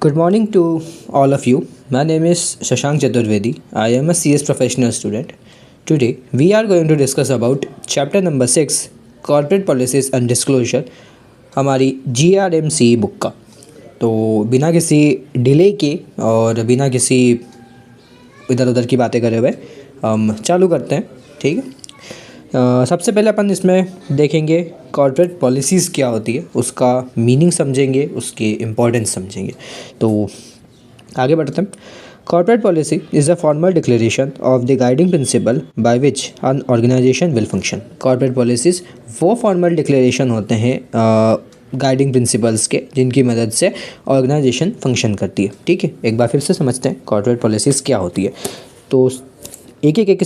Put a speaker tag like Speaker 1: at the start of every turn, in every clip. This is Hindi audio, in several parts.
Speaker 1: Good morning to all of you. My name is Shashank Chaturvedi. I am a CS professional student. Today we are going to discuss about chapter number 6 Corporate Policies and Disclosure हमारी GRMC बुक का। तो बिना किसी डिले के और बिना किसी इधर उधर की बातें करे हुए हम चालू करते हैं। ठीक है। सबसे पहले अपन इसमें देखेंगे कॉर्पोरेट पॉलिसीज़ क्या होती है, उसका मीनिंग समझेंगे, उसकी इम्पोर्टेंस समझेंगे। तो आगे बढ़ते हैं। Corporate policy is a formal declaration of the guiding principle by which an organisation will function. Corporate policies वो फॉर्मल डिक्लेरेशन होते हैं गाइडिंग प्रिंसिपल्स के जिनकी मदद से ऑर्गेनाइजेशन फंक्शन करती है। ठीक है, एक बार फिर से समझते हैं कॉर्पोरेट पॉलिसीज़ क्या होती है। तो एक एक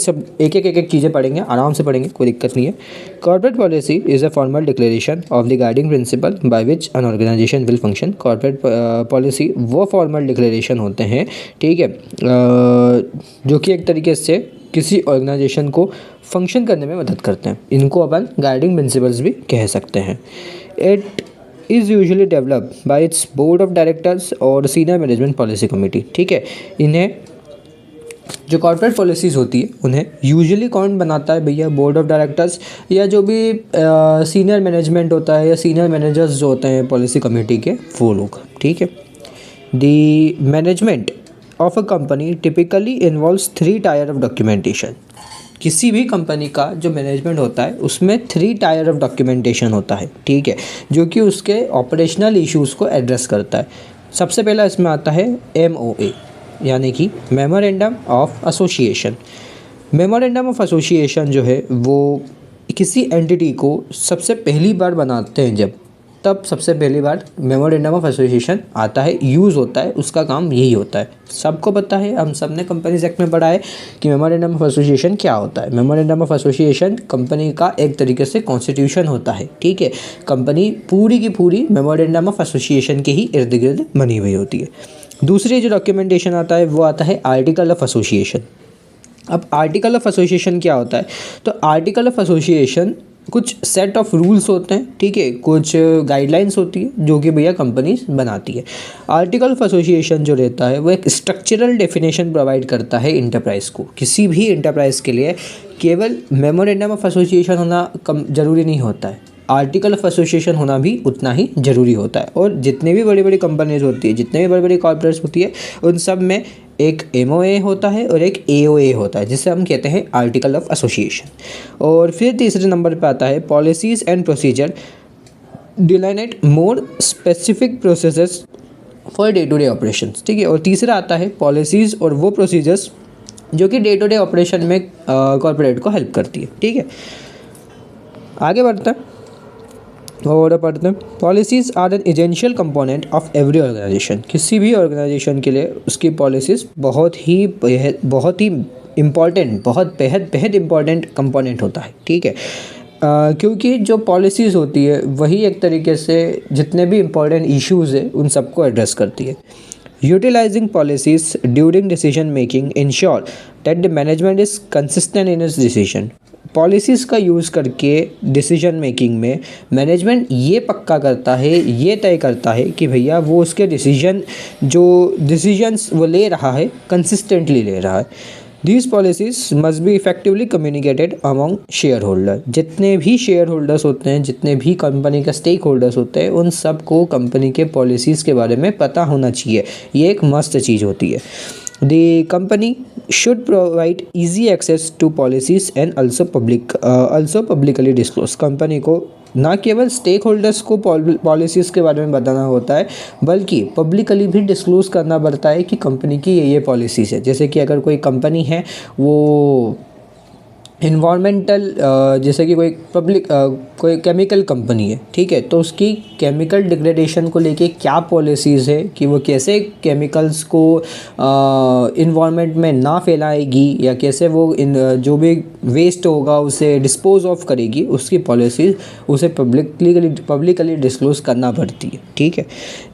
Speaker 1: चीज़ें पढ़ेंगे, आराम से पढ़ेंगे, कोई दिक्कत नहीं है। Corporate policy is a formal declaration of the guiding principle by which an organisation will function. Corporate policy वो फॉर्मल डिक्लेरेशन होते हैं, ठीक है, जो कि एक तरीके से किसी ऑर्गेनाइजेशन को फंक्शन करने में मदद करते हैं। इनको अपन गाइडिंग प्रिंसिपल्स भी कह सकते हैं। It is usually developed by it's board of directors और सीनियर मैनेजमेंट पॉलिसी कमेटी। ठीक है, इन्हें जो कॉर्पोरेट पॉलिसीज़ होती है उन्हें यूजुअली कौन बनाता है भैया? बोर्ड ऑफ डायरेक्टर्स या जो भी सीनियर मैनेजमेंट होता है या सीनियर मैनेजर्स जो होते हैं पॉलिसी कमेटी के, वो लोग। ठीक है। The management of a company typically involves 3 tyre of documentation. किसी भी कंपनी का जो मैनेजमेंट होता है उसमें 3 टायर ऑफ डॉक्यूमेंटेशन होता है। ठीक है, जो कि उसके ऑपरेशनल इश्यूज़ को एड्रेस करता है। सबसे पहला इसमें आता है MOA, यानी कि memorandum of association. Memorandum of association जो है वो किसी एंटिटी को सबसे पहली बार बनाते हैं जब, तब सबसे पहली बार मेमोरेंडम ऑफ एसोसिएशन आता है, यूज़ होता है, उसका काम यही होता है। सबको पता है, हम सब ने कंपनीज एक्ट में पढ़ा है कि मेमोरेंडम ऑफ एसोसिएशन क्या होता है। मेमोरेंडम ऑफ एसोसिएशन कंपनी का एक तरीके से कॉन्स्टिट्यूशन होता है। ठीक है, कंपनी पूरी की पूरी मेमोरेंडम ऑफ एसोसिएशन के ही इर्द गिर्द बनी हुई होती है। दूसरी जो डॉक्यूमेंटेशन आता है वो आता है आर्टिकल ऑफ एसोसिएशन। अब आर्टिकल ऑफ एसोसिएशन क्या होता है? तो आर्टिकल ऑफ एसोसिएशन कुछ सेट ऑफ रूल्स होते हैं, ठीक है, कुछ गाइडलाइंस होती है जो कि भैया कंपनी बनाती है। आर्टिकल ऑफ एसोसिएशन जो रहता है वो एक स्ट्रक्चरल डेफिनेशन प्रोवाइड करता है इंटरप्राइज को। किसी भी इंटरप्राइज के लिए केवल मेमोरेंडम ऑफ एसोसिएशन होना ज़रूरी नहीं होता है, आर्टिकल ऑफ एसोसिएशन होना भी उतना ही ज़रूरी होता है। और जितने भी बड़ी बड़ी कंपनीज होती है, जितने भी बड़ी बड़ी कॉर्पोरेट्स होती है, उन सब में एक MOA होता है और एक AOA होता है, जिसे हम कहते हैं आर्टिकल ऑफ एसोसिएशन। और फिर तीसरे नंबर पे आता है policies and procedure delineate more specific processes for day to day operations. ठीक है, और तीसरा आता है पॉलिसीज़ और वो प्रोसीजर्स जो कि डे टू डे ऑपरेशन में कॉर्पोरेट को हेल्प करती है। ठीक है, आगे बढ़ते हैं और पढ़ते हैं। Policies are an essential component of every organisation. किसी भी ऑर्गेनाइजेशन के लिए उसकी पॉलिसीज़ बहुत ही इम्पॉर्टेंट, बहुत बेहद इम्पॉर्टेंट कंपोनेंट होता है। ठीक है, क्योंकि जो पॉलिसीज़ होती है वही एक तरीके से जितने भी इम्पॉर्टेंट इश्यूज़ है उन सबको एड्रेस करती है। Utilising policies during decision making ensure that the management is consistent in its decision. Policies का यूज़ करके डिसीजन मेकिंग में मैनेजमेंट ये पक्का करता है, ये तय करता है कि भैया वो उसके डिसीजंस वो ले रहा है कंसिस्टेंटली ले रहा है। These policies must be effectively communicated among share holder. जितने भी शेयर होल्डर्स होते हैं, जितने भी कंपनी के स्टेक होल्डर्स होते हैं, उन सबको कंपनी के पॉलिसीज़ के बारे में पता होना चाहिए। ये एक मस्त चीज़ होती है। The company should provide easy access to policies and also publicly disclose। Company को ना केवल स्टेक होल्डर्स को पॉलिसीज़ के बारे में बताना होता है, बल्कि पब्लिकली भी डिस्क्लोज़ करना पड़ता है कि कंपनी की ये पॉलिसीज़ है। जैसे कि अगर कोई कंपनी है वो इन्वायरमेंटल, जैसे कि कोई केमिकल कंपनी है, ठीक है, तो उसकी केमिकल डिग्रेडेशन को लेके क्या पॉलिसीज़ है कि वो कैसे केमिकल्स को इन्वायरमेंट में ना फैलाएगी या कैसे वो जो भी वेस्ट होगा उसे डिस्पोज ऑफ करेगी, उसकी पॉलिसीज़ उसे पब्लिकली डिस्क्लोज करना पड़ती है। ठीक है,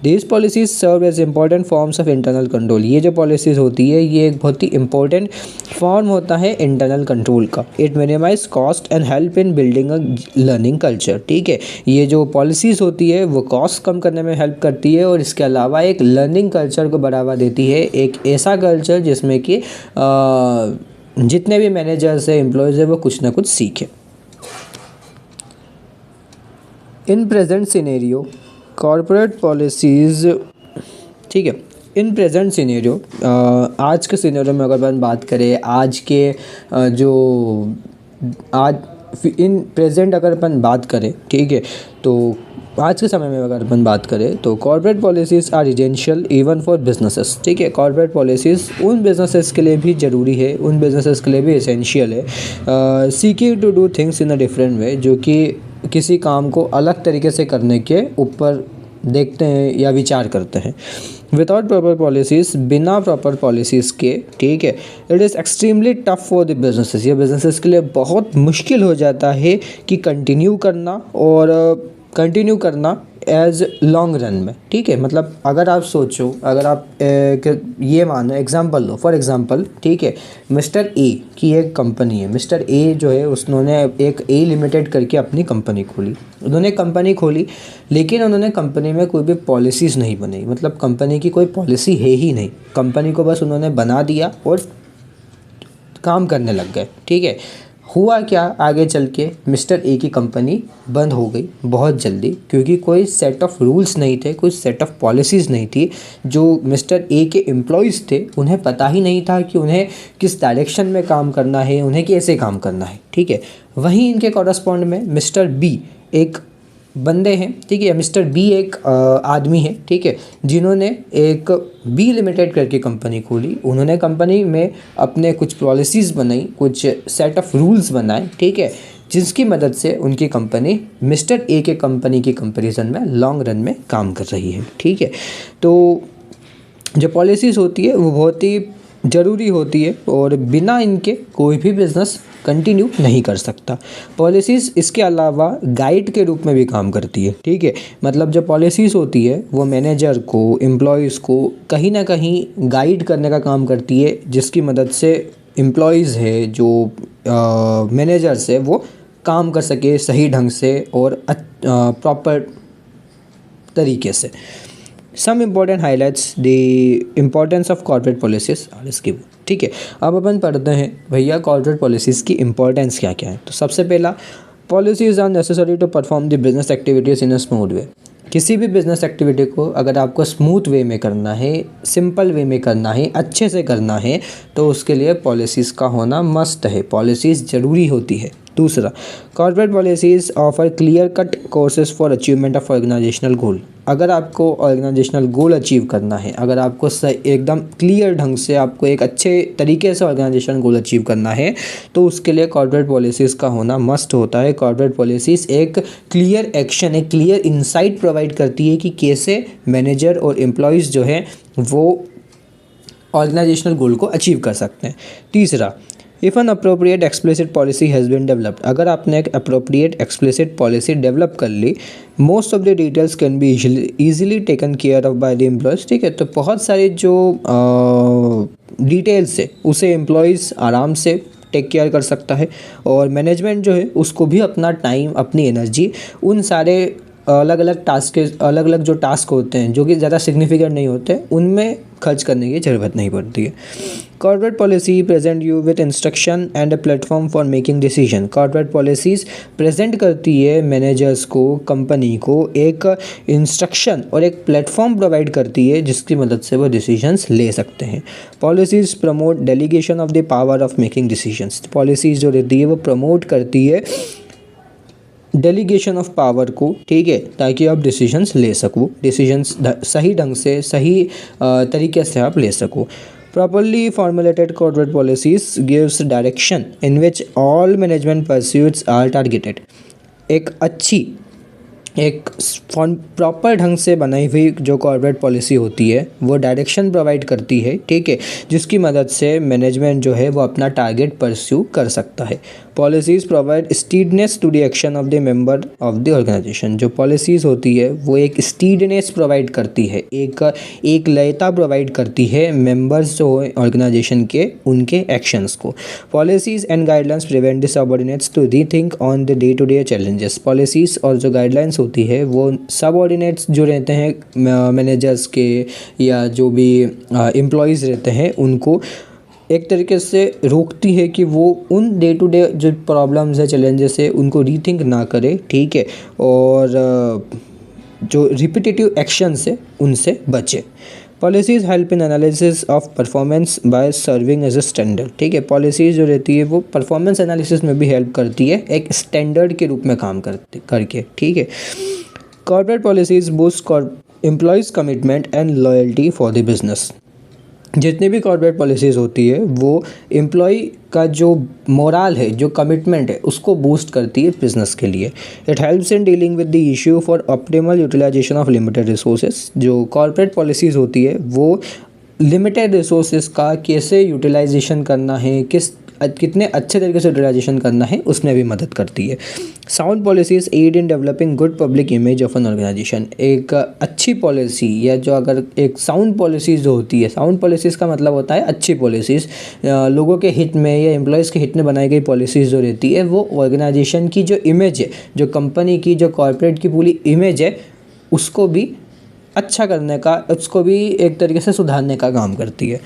Speaker 1: these policies serve as important forms of internal control. ये जो पॉलिसीज़ होती है ये एक बहुत ही इम्पोर्टेंट फॉर्म होता है इंटरनल कंट्रोल का। It minimise cost and help in building a learning culture. ठीक है, ये जो पॉलिसीज़ होती है वो कॉस्ट कम करने में हेल्प करती है और इसके अलावा एक लर्निंग कल्चर को बढ़ावा देती है, एक ऐसा कल्चर जिसमें कि जितने भी मैनेजर्स है, एम्प्लॉयज़ है, वो कुछ ना कुछ सीखें। In present scenario corporate policies, ठीक है, इन प्रेजेंट सिनेरियो, आज के सिनेरियो में अगर अपन बात करें, आज के जो आज इन प्रेजेंट अगर अपन बात करें, ठीक है, तो आज के समय में अगर अपन बात करें तो corporate policies are essential even for businesses. ठीक है, कॉर्पोरेट पॉलिसीज़ उन बिजनेसेस के लिए भी ज़रूरी है, उन बिजनेसेस के लिए भी एसेंशियल है। Seeking to do things in a different way, जो कि किसी काम को अलग तरीके से करने के ऊपर देखते हैं या विचार करते हैं। विदाउट प्रॉपर पॉलिसीज़, बिना प्रॉपर पॉलिसीज़ के, ठीक है, it is extremely tough for the businesses. ये बिजनेसेस के लिए बहुत मुश्किल हो जाता है कि कंटिन्यू करना एज लॉन्ग रन में। ठीक है, मतलब अगर आप सोचो, अगर आप ये मानो, एग्जांपल लो, फॉर एग्जांपल, ठीक है, मिस्टर ए की एक कंपनी है। मिस्टर ए जो है उन्होंने एक ए लिमिटेड करके अपनी कंपनी खोली। उन्होंने कंपनी खोली, लेकिन उन्होंने कंपनी में कोई भी पॉलिसीज़ नहीं बनाई, मतलब कंपनी की कोई पॉलिसी है ही नहीं। कंपनी को बस उन्होंने बना दिया और काम करने लग गए। ठीक है, हुआ क्या, आगे चल के मिस्टर ए की कंपनी बंद हो गई बहुत जल्दी, क्योंकि कोई सेट ऑफ रूल्स नहीं थे, कोई सेट ऑफ पॉलिसीज़ नहीं थी। जो मिस्टर ए के एम्प्लॉयज़ थे उन्हें पता ही नहीं था कि उन्हें किस डायरेक्शन में काम करना है, उन्हें कैसे काम करना है। ठीक है, वहीं इनके कॉरस्पॉन्ड में मिस्टर बी एक बंदे हैं, ठीक है, मिस्टर बी एक आदमी है, ठीक है, जिन्होंने एक बी लिमिटेड करके कंपनी खोली। उन्होंने कंपनी में अपने कुछ पॉलिसीज़ बनाई, कुछ सेट ऑफ रूल्स बनाए, ठीक है, जिसकी मदद से उनकी कंपनी मिस्टर ए के कंपनी की कंपैरिजन में लॉन्ग रन में काम कर रही है। ठीक है, तो जो पॉलिसीज़ होती है वो बहुत ही ज़रूरी होती है और बिना इनके कोई भी बिज़नेस कंटिन्यू नहीं कर सकता। पॉलिसीज़ इसके अलावा गाइड के रूप में भी काम करती है। ठीक है, मतलब जो पॉलिसीज़ होती है वो मैनेजर को, एम्प्लॉयज़ को कहीं ना कहीं गाइड करने का काम करती है, जिसकी मदद से एम्प्लॉयज़ है, जो मैनेजर्स है, वो काम कर सके सही ढंग से और प्रॉपर तरीके से। Some important highlights the importance of corporate policies are as given. ठीक है, अब अपन पढ़ते हैं भैया कॉर्पोरेट पॉलिसीज़ की इम्पोर्टेंस क्या क्या है। तो सबसे पहला, policies are necessary to perform the business activities in a smooth way. किसी भी बिजनेस एक्टिविटी को अगर आपको स्मूथ वे में करना है, सिंपल वे में करना है, अच्छे से करना है, तो उसके लिए पॉलिसीज़ का होना मस्ट है, पॉलिसीज़ ज़रूरी होती है। दूसरा, corporate policies offer clear cut courses for achievement of organizational goal. अगर आपको ऑर्गेनाइजेशनल गोल अचीव करना है, अगर आपको एकदम क्लियर ढंग से, आपको एक अच्छे तरीके से ऑर्गेनाइजेशन गोल अचीव करना है, तो उसके लिए कॉर्पोरेट पॉलिसीज़ का होना मस्ट होता है। कॉर्पोरेट पॉलिसीज़ एक क्लियर एक्शन, एक क्लियर इंसाइट प्रोवाइड करती है कि कैसे मैनेजर और एम्प्लॉयज़ जो है वो ऑर्गेनाइजेशनल गोल को अचीव कर सकते हैं। तीसरा, if an appropriate explicit policy has been developed, अगर आपने एक अप्रोप्रिएट एक्सप्लिसिट पॉलिसी डेवलप कर ली, most of the details can be easily taken care of by the employees. ठीक है, तो बहुत सारे जो डिटेल्स है उसे एम्प्लॉयज़ आराम से टेक केयर कर सकता है, और मैनेजमेंट जो है उसको भी अपना टाइम, अपनी एनर्जी उन सारे अलग अलग जो टास्क होते हैं, जो कि ज़्यादा सिग्निफिकेंट नहीं होते, उनमें खर्च करने की ज़रूरत नहीं पड़ती है। Corporate policy present you with instruction and a platform for making decision. Corporate policies present करती है मैनेजर्स को, कंपनी को एक इंस्ट्रक्शन और एक प्लेटफॉर्म प्रोवाइड करती है, जिसकी मदद से वो डिसीजंस ले सकते हैं। Policies promote delegation of the power of making decisions. Policies जो रहती है वो प्रमोट करती है डेलीगेशन ऑफ पावर को, ठीक है, ताकि आप डिसीजंस ले सको, डिसीजंस सही ढंग से, सही तरीके से आप ले सको। Properly formulated corporate policies gives direction in which all management pursuits are targeted. एक अच्छी एक प्रॉपर ढंग से बनाई हुई जो कॉर्पोरेट पॉलिसी होती है वो डायरेक्शन प्रोवाइड करती है, ठीक है, जिसकी मदद से मैनेजमेंट जो है वो अपना टारगेट परस्यू कर सकता है। Policies provide steadiness to the action of the member of the organisation. जो पॉलिसीज़ होती है वो एक स्टीडनेस प्रोवाइड करती है, एक लयता प्रोवाइड करती है मेंबर्स जो ऑर्गेनाइजेशन के उनके एक्शंस को। Policies and guidelines prevent the subordinates to rethink on the day to day challenges. Policies और जो गाइडलाइंस होती है वो सबऑर्डिनेट्स जो रहते हैं मैनेजर्स के या जो भी एम्प्लॉयज़ रहते हैं उनको एक तरीके से रोकती है कि वो उन डे टू डे जो प्रॉब्लम्स है, चैलेंजेस है, उनको रीथिंक ना करे, ठीक है, और जो रिपीटेटिव एक्शंस है उनसे बचे। Policies help in analysis of performance by serving as a standard, ठीक है। पॉलिसीज़ जो रहती है वो परफॉर्मेंस एनालिसिस में भी हेल्प करती है एक स्टैंडर्ड के रूप में काम करके, ठीक है। Corporate policies boost employees commitment and loyalty for the business. जितनी भी कॉर्पोरेट पॉलिसीज़ होती है वो एम्प्लॉय का जो मोरल है, जो कमिटमेंट है, उसको बूस्ट करती है बिजनेस के लिए। It helps in dealing with the issue for optimal utilisation of limited resources. जो कॉर्पोरेट पॉलिसीज़ होती है वो लिमिटेड रिसोर्सेज का कैसे यूटिलाइजेशन करना है, कितने अच्छे तरीके से यूटिलाइजेशन करना है, उसमें भी मदद करती है। Sound policies aid in developing good public image of an organisation. एक अच्छी पॉलिसी या जो अगर एक साउंड पॉलिसीज़ जो होती है, साउंड पॉलिसीज़ का मतलब होता है अच्छी पॉलिसीज़, लोगों के हित में या एम्प्लॉयज़ के हित में बनाई गई पॉलिसीज़ जो रहती है वो ऑर्गेनाइजेशन की जो इमेज है, जो कंपनी की, जो कॉर्पोरेट की पूरी इमेज है, उसको भी अच्छा करने का, उसको भी एक तरीके से सुधारने का काम करती है।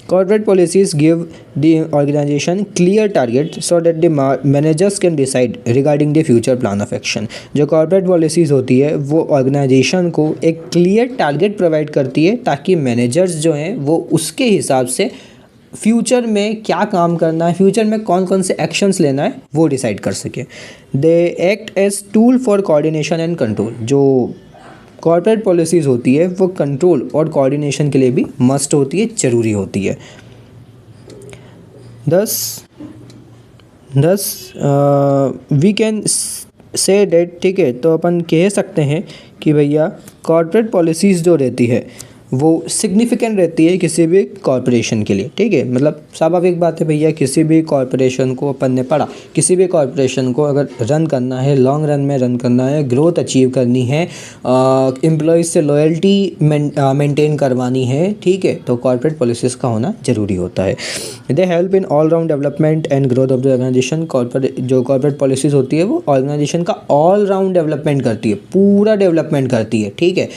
Speaker 1: Corporate policies give the organization clear target so that the managers can decide regarding the future plan of action। जो corporate policies होती है वो organization को एक clear target provide करती है ताकि managers जो हैं वो उसके हिसाब से फ्यूचर में क्या काम करना है, फ्यूचर में कौन कौन से एक्शंस लेना है वो डिसाइड कर सके। They act as tool for coordination and control. जो कॉर्पोरेट पॉलिसीज़ होती है वो कंट्रोल और कोऑर्डिनेशन के लिए भी मस्ट होती है, ज़रूरी होती है। thus we can say that, ठीक है, तो अपन कह सकते हैं कि भैया कॉर्पोरेट पॉलिसीज़ जो रहती है वो सिग्निफिकेंट रहती है किसी भी कॉरपोरेशन के लिए, ठीक है। मतलब स्वाभाविक बात है भैया, किसी भी कॉरपोरेशन को अपन ने पढ़ा, किसी भी कॉरपोरेशन को अगर रन करना है, लॉन्ग रन में रन करना है, ग्रोथ अचीव करनी है, एम्प्लॉयज़ से लॉयल्टी मेंटेन करवानी है, ठीक है, तो कॉर्पोरेट पॉलिसीज़ का होना ज़रूरी होता है। They help in all round development and growth of the organisation. जो कॉर्पोरेट पॉलिसीज़ होती है वो ऑर्गेनाइजेशन का ऑल राउंड डेवलपमेंट करती है, पूरा डेवलपमेंट करती है, ठीक है।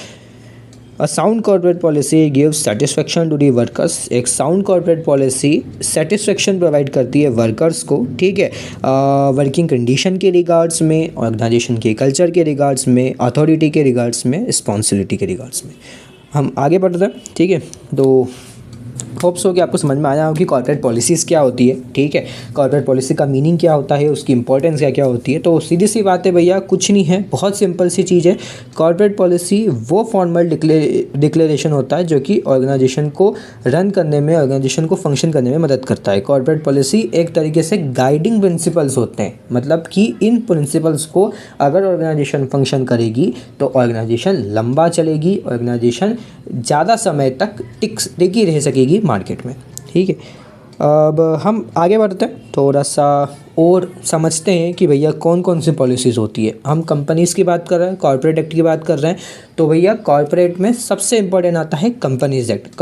Speaker 1: A sound corporate policy gives satisfaction to the workers। एक sound corporate policy satisfaction provide करती है वर्कर्स को, ठीक है, वर्किंग कंडीशन के रिगार्ड्स में, ऑर्गेनाइजेशन के कल्चर के रिगार्ड्स में, अथॉरिटी के रिगार्ड्स में, रिस्पॉन्सिबिलिटी के रिगार्ड्स में। हम आगे बढ़ते हैं, ठीक है। तो होप्स हो कि आपको समझ में आया हो कि कॉर्पोरेट पॉलिसीज़ क्या होती है, ठीक है, कॉर्पोरेट पॉलिसी का मीनिंग क्या होता है, उसकी इंपॉर्टेंस क्या क्या होती है। तो सीधी सी बात है भैया, कुछ नहीं है, बहुत सिंपल सी चीज़ है। कॉर्पोरेट पॉलिसी वो फॉर्मल डिक्लेरेशन होता है जो कि ऑर्गेनाइजेशन को रन करने में, ऑर्गेनाइजेशन को फंक्शन करने में मदद करता है। कॉर्पोरेट पॉलिसी एक तरीके से गाइडिंग प्रिंसिपल्स होते हैं, मतलब कि इन प्रिंसिपल्स को अगर ऑर्गेनाइजेशन फंक्शन करेगी तो ऑर्गेनाइजेशन लंबा चलेगी, ऑर्गेनाइजेशन ज़्यादा समय तक टिकी रह सकेगी मार्केट में, ठीक है। अब हम आगे बढ़ते हैं, थोड़ा सा और समझते हैं कि भैया कौन कौन सी पॉलिसीज़ होती है। हम कंपनीज़ की बात कर रहे हैं, कॉर्पोरेट एक्ट की बात कर रहे हैं, तो भैया कॉर्पोरेट में सबसे इंपॉर्टेंट आता है कंपनीज़ एक्ट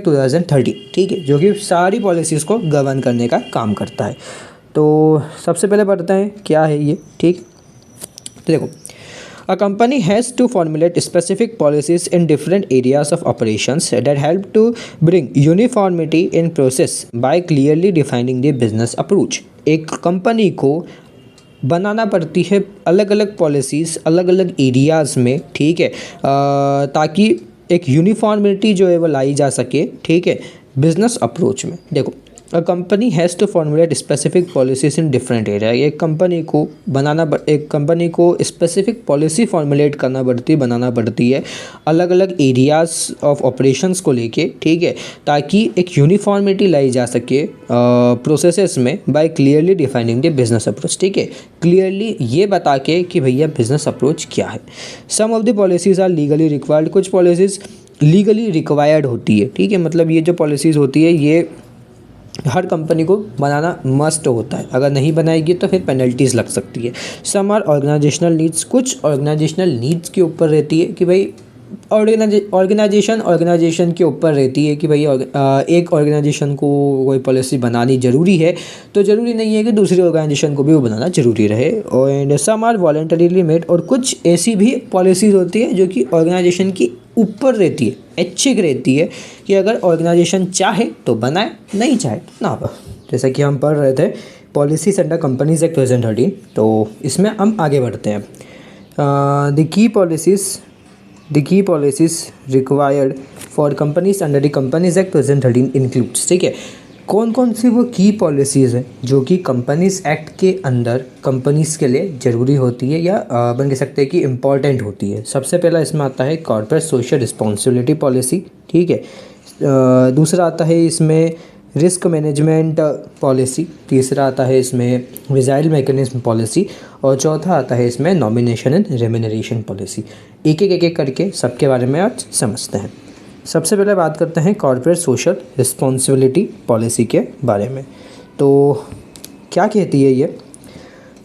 Speaker 1: 2013, ठीक है, जो कि सारी पॉलिसीज़ को गवर्न करने का काम करता है। तो सबसे पहले बढ़ते हैं क्या है ये, ठीक। तो देखो, a company has to formulate specific policies in different areas of operations that help to bring uniformity in process by clearly defining the business approach। एक कंपनी को बनाना पड़ती है अलग अलग पॉलिसीज़ अलग अलग एरियाज़ में, ठीक है, ताकि एक यूनिफॉर्मिटी जो है वो लाई जा सके, ठीक है, बिजनेस अप्रोच में। देखो, a company has to formulate specific policies in different area. एक कंपनी को स्पेसिफिक पॉलिसी फॉर्मुलेट बनाना पड़ती है अलग अलग एरियाज़ ऑफ ऑपरेशंस को लेके, ठीक है, ताकि एक यूनिफॉर्मिटी लाई जा सके प्रोसेसेस में by clearly defining the business approach, ठीक है, क्लियरली ये बता के कि भैया बिजनेस अप्रोच क्या है। Some of the policies are legally required, कुछ पॉलिसीज़ लीगली रिक्वायर्ड होती है, ठीक है, मतलब ये जो पॉलिसीज़ होती है ये हर कंपनी को बनाना मस्ट होता है, अगर नहीं बनाएगी तो फिर पेनल्टीज़ लग सकती है। सम आर ऑर्गेनाइजेशनल नीड्स, कुछ ऑर्गेनाइजेशनल नीड्स के ऊपर रहती है कि भाई ऑर्गेनाइजेशन के ऊपर रहती है कि भाई एक ऑर्गेनाइजेशन को कोई पॉलिसी बनानी ज़रूरी है, तो ज़रूरी नहीं है कि दूसरी ऑर्गेनाइजेशन को भी वो बनाना ज़रूरी रहे। And some are voluntarily made, और कुछ ऐसी भी पॉलिसीज़ होती है जो कि ऑर्गेनाइजेशन की ऊपर रहती है, ऐच्छिक रहती है कि अगर ऑर्गेनाइजेशन चाहे तो बनाए, नहीं चाहे तो ना बनाए। जैसा कि हम पढ़ रहे थे पॉलिसीज अंडर कंपनीज एक्ट 2013, तो इसमें हम आगे बढ़ते हैं। The key policies required for companies under the companies act 2013 includes, ठीक है, कौन कौन सी वो की पॉलिसीज़ हैं जो कि कंपनीज एक्ट के अंदर कंपनीज़ के लिए ज़रूरी होती है या अपन कह सकते हैं कि इम्पॉर्टेंट होती है। सबसे पहला इसमें आता है कॉर्पोरेट सोशल रिस्पॉन्सिबिलिटी पॉलिसी, ठीक है, दूसरा आता है इसमें रिस्क मैनेजमेंट पॉलिसी, तीसरा आता है इसमें विजाइल मैकेनिज्म पॉलिसी, और चौथा आता है इसमें नॉमिनेशन एंड रेम्यूनरेशन पॉलिसी। एक एक करके सबके बारे में आज समझते हैं। सबसे पहले बात करते हैं कॉर्पोरेट सोशल रिस्पॉन्सिबिलिटी पॉलिसी के बारे में। तो क्या कहती है ये?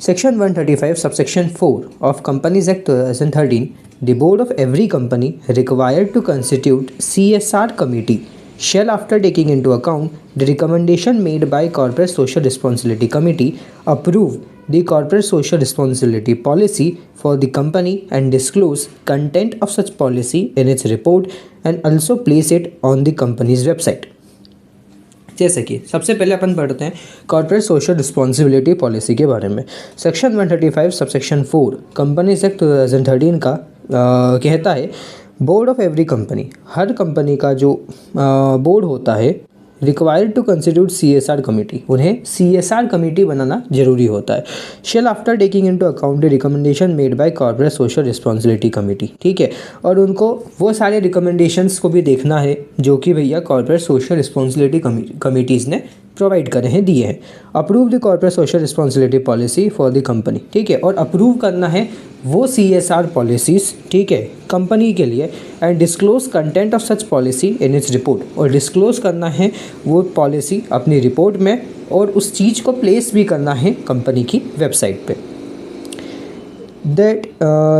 Speaker 1: Section 135 subsection 4 of companies act 2013, the board of every company required to constitute CSR committee shall, after taking into account the recommendation made by corporate social responsibility committee, approve the corporate social responsibility policy for the company and disclose content of such policy in its report and also place it on the company's website। जैसे कि सबसे पहले अपन पढ़ते हैं कॉर्पोरेट सोशल रिस्पॉन्सिबिलिटी पॉलिसी के बारे में। सेक्शन 135 सबसेक्शन 4 कंपनीज एक्ट 2013 का कहता है बोर्ड ऑफ एवरी कंपनी, हर कंपनी का जो बोर्ड होता है required to constitute CSR committee, उन्हें CSR कमेटी बनाना जरूरी होता है। Shall after taking into account the recommendation made by corporate social responsibility committee, ठीक है, और उनको वो सारे रिकमेंडेशंस को भी देखना है जो कि भैया कॉर्पोरेट सोशल रिस्पॉन्सिबिलिटी कमेटीज़ ने प्रोवाइड करे हैं, दिए हैं। Approve the corporate social responsibility policy for the company, ठीक है, और अप्रूव करना है वो CSR पॉलिसीज़, ठीक है, कंपनी के लिए। And disclose content of such policy in its report, और डिस्क्लोज करना है वो पॉलिसी अपनी रिपोर्ट में, और उस चीज़ को प्लेस भी करना है कंपनी की वेबसाइट पे। That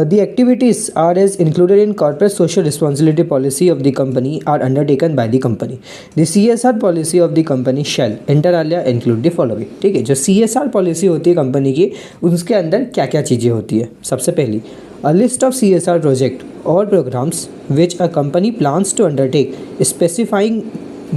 Speaker 1: the activities are as included in corporate social responsibility policy of the company are undertaken by the company. The CSR policy of the company shall inter alia include the following, ठीक है, जो CSR पॉलिसी होती है कंपनी की, उसके अंदर क्या क्या चीज़ें होती है। सबसे पहली a list of CSR project or programs which a company plans to undertake, specifying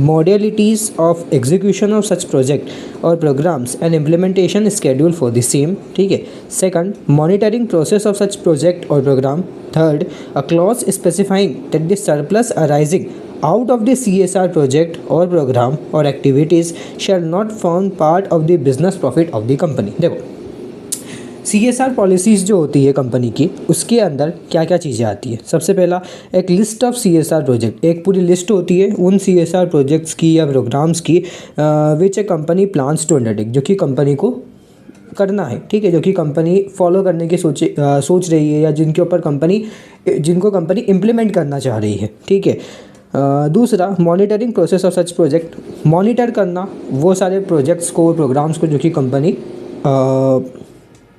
Speaker 1: modalities of execution of such project or programs and implementation schedule for the same, ठीक है। Second, monitoring process of such project or program। Third, a clause specifying that the surplus arising out of the CSR project or program or activities shall not form part of the business profit of the company। देखो CSR पॉलिसीज़ जो होती है कंपनी की, उसके अंदर क्या क्या चीज़ें आती है। सबसे पहला एक लिस्ट ऑफ CSR प्रोजेक्ट, एक पूरी लिस्ट होती है उन CSR प्रोजेक्ट्स की या प्रोग्राम्स की विच ए कंपनी प्लान्स टू अंडरटेक, जो कि कंपनी को करना है, ठीक है, जो कि कंपनी फॉलो करने की सोच रही है या जिनको कंपनी इम्प्लीमेंट करना चाह रही है, ठीक है। दूसरा, monitoring process of such project, monitor करना वो सारे प्रोजेक्ट्स को, प्रोग्राम्स को जो कि कंपनी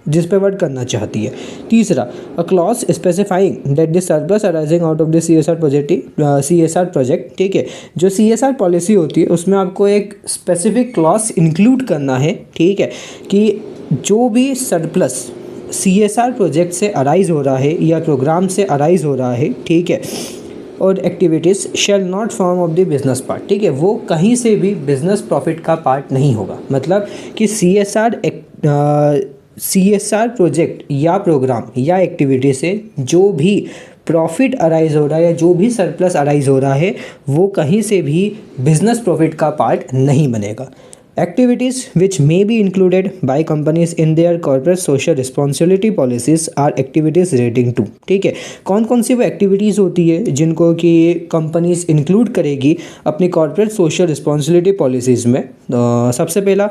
Speaker 1: जिस पे वर्क करना चाहती है। तीसरा, a clause specifying that the surplus arising out of the CSR project, ठीक है, जो CSR पॉलिसी होती है उसमें आपको एक स्पेसिफिक क्लॉज इंक्लूड करना है, ठीक है, कि जो भी सरप्लस CSR प्रोजेक्ट से अराइज हो रहा है या प्रोग्राम से अराइज हो रहा है, ठीक है, और activities shall not form of the business part, ठीक है, वो कहीं से भी बिजनेस प्रॉफिट का पार्ट नहीं होगा। मतलब कि CSR प्रोजेक्ट या प्रोग्राम या एक्टिविटी से जो भी प्रॉफिट अराइज हो रहा है या जो भी सरप्लस अराइज हो रहा है वो कहीं से भी बिजनेस प्रॉफिट का पार्ट नहीं बनेगा। Activities which may be included by companies in their corporate social responsibility policies are activities relating to। ठीक है, कौन कौन सी वो एक्टिविटीज़ होती है जिनको कि कंपनीज इंक्लूड करेगी अपनी कॉर्पोरेट सोशल रिस्पॉन्सिबिलिटी पॉलिसीज़ में। सबसे पहला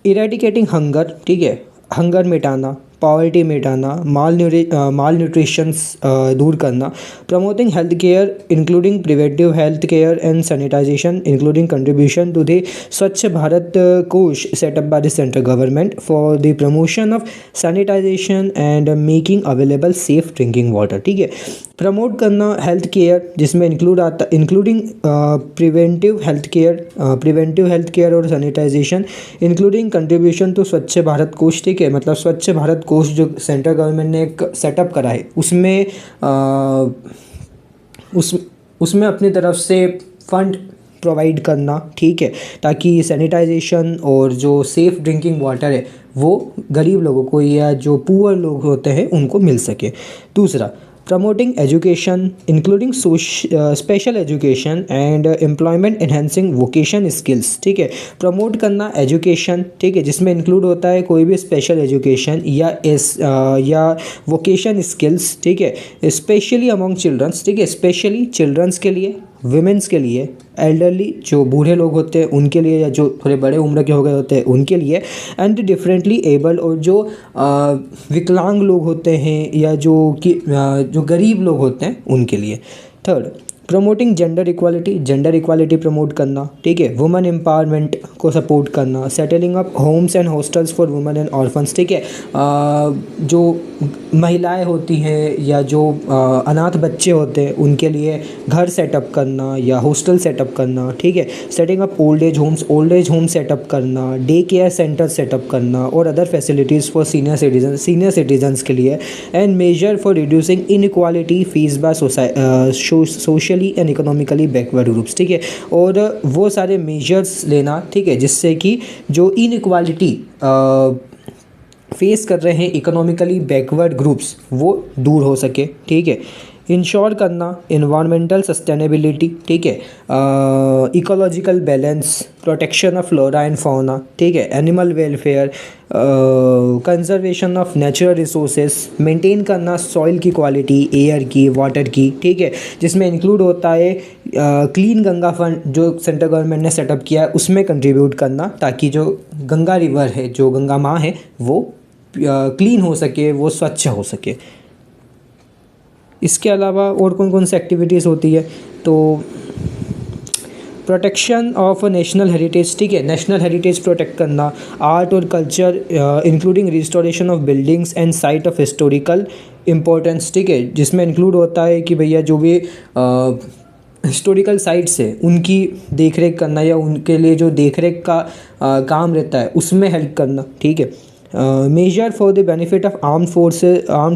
Speaker 1: इरेडिकेटिंग हंगर, ठीक है, हंगर मिटाना, पॉवर्टी मिटाना, माल न्यूट्रिशंस दूर करना, promoting health care including preventive health care and sanitisation including contribution to the Swachh Bharat Kosh setup by the central government for the promotion of sanitisation and making available safe drinking water. ठीक है, प्रमोट करना हेल्थ केयर जिसमें इंक्लूडिंग प्रिवेंटिव हेल्थ केयर और sanitisation including contribution to Swachh Bharat कोष। ठीक है, मतलब स्वच्छ भारत कोष जो सेंट्रल गवर्नमेंट ने एक सेटअप करा है उसमें अपनी तरफ से फंड प्रोवाइड करना। ठीक है, ताकि सैनिटाइजेशन और जो सेफ़ ड्रिंकिंग वाटर है वो गरीब लोगों को या जो पुअर लोग होते हैं उनको मिल सके। दूसरा, promoting education including special education and employment enhancing vocation skills. ठीक है, प्रमोट करना एजुकेशन, ठीक है, जिसमें इंक्लूड होता है कोई भी स्पेशल एजुकेशन या वोकेशन स्किल्स। ठीक है, स्पेशली अमॉन्ग चिल्ड्रंस, ठीक है, स्पेशली चिल्ड्रंस के लिए, विमेंस के लिए, एल्डरली जो बूढ़े लोग होते हैं उनके लिए या जो थोड़े बड़े उम्र के हो गए होते हैं उनके लिए, एंड डिफरेंटली एबल और जो विकलांग लोग होते हैं या जो गरीब लोग होते हैं उनके लिए। Third, promoting gender equality promote करना। ठीक है, वुमेन एम्पावरमेंट को सपोर्ट करना, settling up homes and hostels for women and orphans. ठीक है, जो महिलाएं होती हैं या जो अनाथ बच्चे होते हैं उनके लिए घर सेटअप करना या हॉस्टल सेटअप करना। ठीक है, setting up old age home setup करना, डे केयर सेंटर सेटअप करना और other facilities for senior citizens के लिए, and major for reducing inequality face by socially and economically backward groups. ठीक है, और वो सारे मेजर्स लेना, ठीक है, जिससे कि जो इनइक्वालिटी फेस कर रहे हैं इकोनॉमिकली बैकवर्ड ग्रुप्स वो दूर हो सके। ठीक है, इंश्योर करना इन्वायरमेंटल सस्टेनेबिलिटी, ठीक है, ecological balance, protection of flora and fauna, ठीक है, animal welfare, conservation of natural resources, maintain करना सॉइल की क्वालिटी, एयर की, वाटर की। ठीक है, जिसमें इंक्लूड होता है क्लीन गंगा फंड जो सेंट्रल गवर्नमेंट ने सेटअप किया है उसमें कंट्रीब्यूट करना, ताकि जो गंगा रिवर है, जो गंगा माँ है, वो क्लीन हो सके, वो स्वच्छ हो सके। इसके अलावा और कौन कौन सी एक्टिविटीज़ होती है, तो प्रोटेक्शन ऑफ नेशनल हेरिटेज। ठीक है, नेशनल हेरिटेज प्रोटेक्ट करना, आर्ट और culture including restoration of buildings and site of historical importance. ठीक है, जिसमें इंक्लूड होता है कि भैया जो भी हिस्टोरिकल साइट्स है उनकी देखरेख करना या उनके लिए जो देखरेख का काम रहता है उसमें हेल्प करना। ठीक है, major for the benefit of armed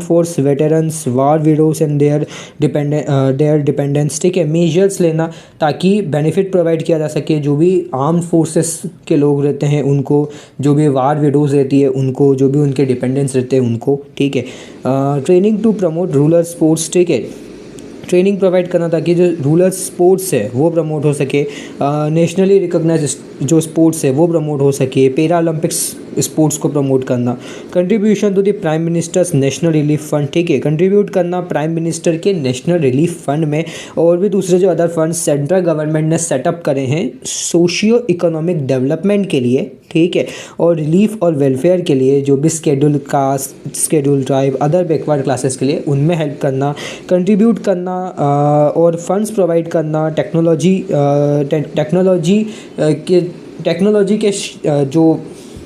Speaker 1: force veterans, war widows and their dependents. ठीक है, मेजर्स लेना ताकि बेनिफिट प्रोवाइड किया जा सके जो भी आर्म्ड फोर्सेस के लोग रहते हैं उनको, जो भी वार विडोज रहती है उनको, जो भी उनके डिपेंडेंट्स रहते हैं उनको। ठीक है, training to promote rural sports. ठीक है, ट्रेनिंग प्रोवाइड करना ताकि जो रूरल स्पोर्ट्स है वो प्रमोट हो सके, नेशनली रिकॉग्नाइज जो स्पोर्ट्स है वो प्रमोट हो सके, पैरा ओलंपिक्स स्पोर्ट्स को प्रमोट करना, contribution to the prime minister's national relief fund. ठीक है, कंट्रीब्यूट करना प्राइम मिनिस्टर के नेशनल रिलीफ फंड में और भी दूसरे जो अदर फंड सेंट्रल गवर्नमेंट ने सेटअप करे हैं सोशियो इकोनॉमिक डेवलपमेंट के लिए। ठीक है, और रिलीफ और वेलफेयर के लिए जो भी schedule caste, schedule tribe, other backward classes के लिए उनमें हेल्प करना, कंट्रीब्यूट करना और फंड्स प्रोवाइड करना,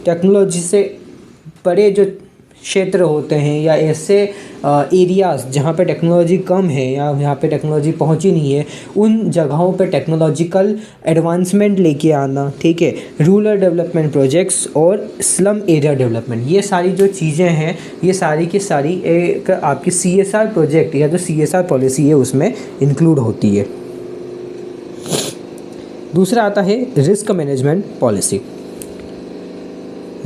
Speaker 1: टेक्नोलॉजी से बड़े जो क्षेत्र होते हैं या ऐसे एरियाज़ जहाँ पे टेक्नोलॉजी कम है या यहाँ पे टेक्नोलॉजी पहुँची नहीं है उन जगहों पे टेक्नोलॉजिकल एडवांसमेंट लेके आना। ठीक है, रूरल डेवलपमेंट प्रोजेक्ट्स और स्लम एरिया डेवलपमेंट, ये सारी जो चीज़ें हैं ये सारी की सारी एक आपकी CSR प्रोजेक्ट या जो CSR पॉलिसी है उसमें इंक्लूड होती है। दूसरा आता है risk management policy.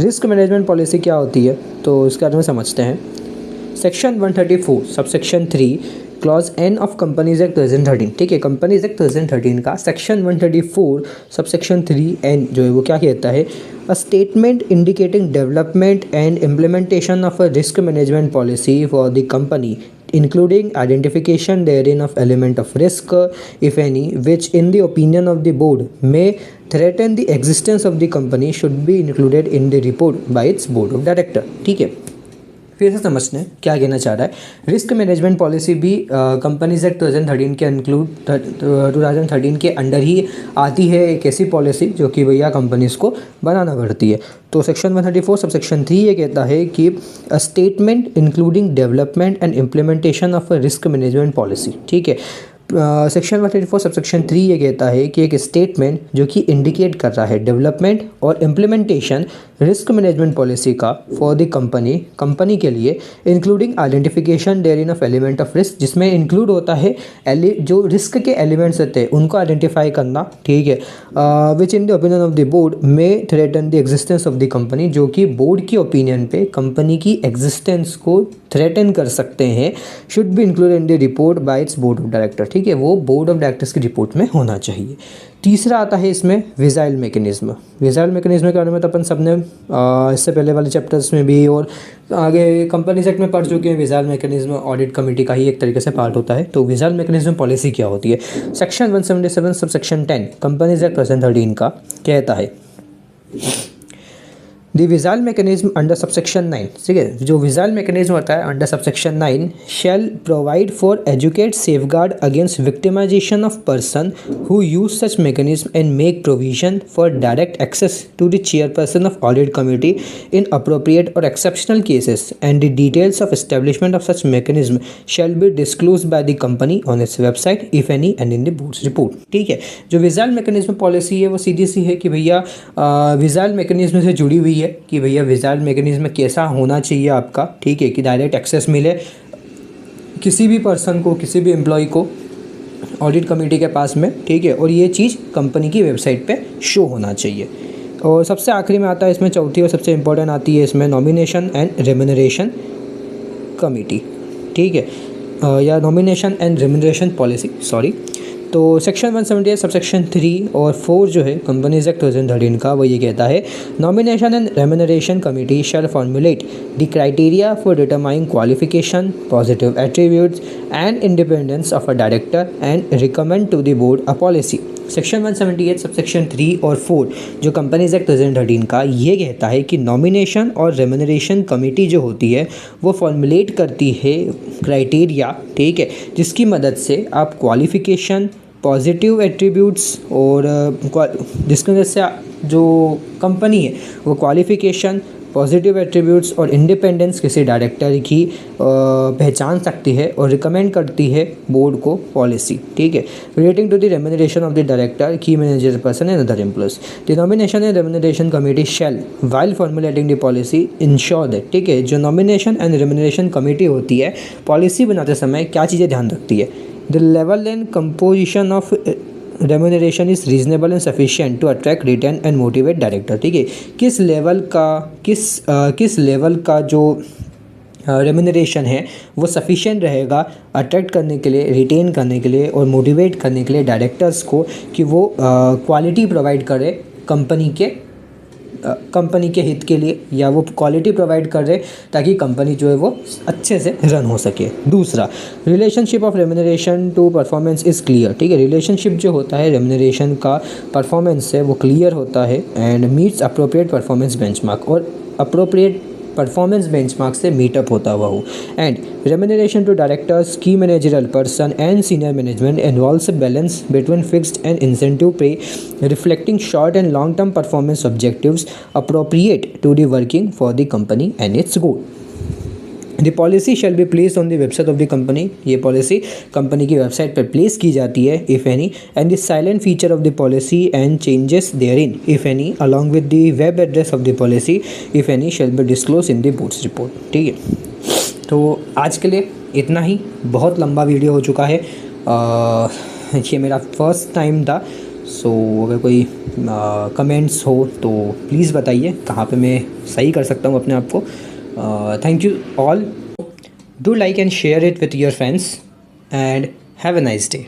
Speaker 1: Risk management policy क्या होती है तो इसके बारे में समझते हैं। Section 134 subsection 3 clause n of companies act 2013, ठीक है। कंपनीज एक्ट 2013 का सेक्शन 134 सबसेक्शन 3N जो है वो क्या कहता है, a statement indicating development and implementation of a risk management policy for the company including identification therein of element of risk, if any, which in the opinion of the board may threaten the existence of the company should be included in the report by its board of director, ठीक है। फिर से समझते हैं क्या कहना चाह रहा है। रिस्क मैनेजमेंट पॉलिसी भी कंपनीज एक्ट 2013 के 2013 के अंडर ही आती है, एक ऐसी पॉलिसी जो कि भैया कंपनीज को बनाना पड़ती है। तो सेक्शन 134 सब सेक्शन 3 ये कहता है कि a statement including development and implementation of a risk management policy, ठीक है। सेक्शन 134 सब सेक्शन 3 ये कहता है कि एक स्टेटमेंट जो कि इंडिकेट कर रहा है डेवलपमेंट और इम्प्लीमेंटेशन रिस्क मैनेजमेंट पॉलिसी का फॉर द कंपनी के लिए, including identification therein of element of risk, जिसमें इंक्लूड होता है जो रिस्क के एलिमेंट्स होते हैं उनको आइडेंटिफाई करना, ठीक है। Which in the opinion of the board may threaten the existence of the company, जो कि बोर्ड की ओपिनियन पे कंपनी की एग्जिस्टेंस को थ्रेटन कर सकते हैं, should be included in the report by it's board of director, ठीक है। वो बोर्ड ऑफ डायरेक्टर्स की रिपोर्ट में होना चाहिए। तीसरा आता है इसमें विजाइल मैकेनिज्म। विजाइल मैकेनिज्म के बारे में तो अपन सबने इससे पहले वाले चैप्टर्स में भी और आगे कंपनीज एक्ट में पढ़ चुके हैं। विजाइल मैकेनिज्म ऑडिट कमेटी का ही एक तरीके से पार्ट होता है। तो विजाइल मैकेनिज्म पॉलिसी क्या होती है, section 177 sub section 10 companies act 2013 का कहता है, the vigil mechanism under subsection 9, ठीक है। जो विजाइल मैकेनिज्म होता है under subsection 9 shall provide for adequate safeguard against victimization of person who use such mechanism and make provision for direct access to the chairperson of audit committee in appropriate or exceptional cases, and the details of establishment of such mechanism shall be disclose by the company on its website if any and in the boards report, ठीक है। जो विजाइल मैकेनिज्म पॉलिसी है वो सीधी सी है कि भैया विजाइल मैकेनिज्म से जुड़ी हुई है कि भैया विजाइल मैकेनिज्म कैसा होना चाहिए आपका, ठीक है, कि डायरेक्ट एक्सेस मिले किसी भी पर्सन को, किसी भी एम्प्लॉय को ऑडिट कमेटी के पास में, ठीक है। और ये चीज़ कंपनी की वेबसाइट पे शो होना चाहिए। और सबसे आखिरी में आता है इसमें चौथी और सबसे इम्पोर्टेंट आती है इसमें नॉमिनेशन एंड रेम्यूनरेशन कमेटी, ठीक है, या nomination and remuneration policy, sorry. तो सेक्शन 178 सबसेक्शन 3 और 4 जो है कंपनीज एक्ट 2013 का वो ये कहता है, nomination and remuneration committee shall formulate the criteria for determining qualification, positive attributes and independence of a director and recommend to the board a policy. Section 178 subsection 3 और 4 जो कंपनीज एक्ट 2013 का ये कहता है कि नॉमिनेशन और रेम्यूनरेशन कमेटी जो होती है वो फॉर्मुलेट करती है क्राइटेरिया, ठीक है, जिसकी मदद से आप क्वालिफिकेशन, पॉजिटिव एट्रीब्यूट्स और जिसकी वजह से जो कंपनी है वो क्वालिफिकेशन, पॉजिटिव एट्रीब्यूट्स और इंडिपेंडेंस किसी डायरेक्टर की पहचान सकती है और रिकमेंड करती है बोर्ड को पॉलिसी, ठीक है, relating to the remuneration of the director, key manager person and other employees. The nomination and remuneration committee shall while formulating the policy ensure that, ठीक है, जो नॉमिनेशन एंड रेम्यूनरेशन कमेटी होती है पॉलिसी बनाते समय क्या चीज़ें ध्यान रखती है, the level and composition of remuneration is reasonable and sufficient to attract, retain and motivate director, ठीक है। किस लेवल का जो रेम्यूनरेशन है वो सफिशिएंट रहेगा अट्रैक्ट करने के लिए, रिटेन करने के लिए और मोटिवेट करने के लिए डायरेक्टर्स को कि वो क्वालिटी प्रोवाइड करे कंपनी के हित के लिए, या वो क्वालिटी प्रोवाइड कर रहे ताकि कंपनी जो है वो अच्छे से रन हो सके। दूसरा, relationship of remuneration to performance is clear, ठीक है। रिलेशनशिप जो होता है रेम्यूनरेशन का परफॉर्मेंस से वो क्लियर होता है and meets appropriate performance benchmark, और अप्रोप्रिएट परफॉर्मेंस बेंचमार्क से मीटअप होता हुआ हो। And remuneration to directors, key managerial person and senior management involves balance between fixed and incentive pay reflecting short and long term performance objectives appropriate to the working for the company and its goal. The policy shall be place on the website of the company, ये पॉलिसी कंपनी की वेबसाइट पर प्लेस की जाती है if any, and the silent feature of the policy and changes therein if any along with the web address of the policy if any shell be disclose in the boards report, ठीक है। तो आज के लिए इतना ही, बहुत लंबा वीडियो हो चुका है। ये मेरा फर्स्ट टाइम था, सो अगर कोई कमेंट्स हो तो प्लीज़ बताइए कहाँ पे मैं सही कर सकता हूँ अपने आप को। Thank you all. Do like and share it with your friends. and have a nice day.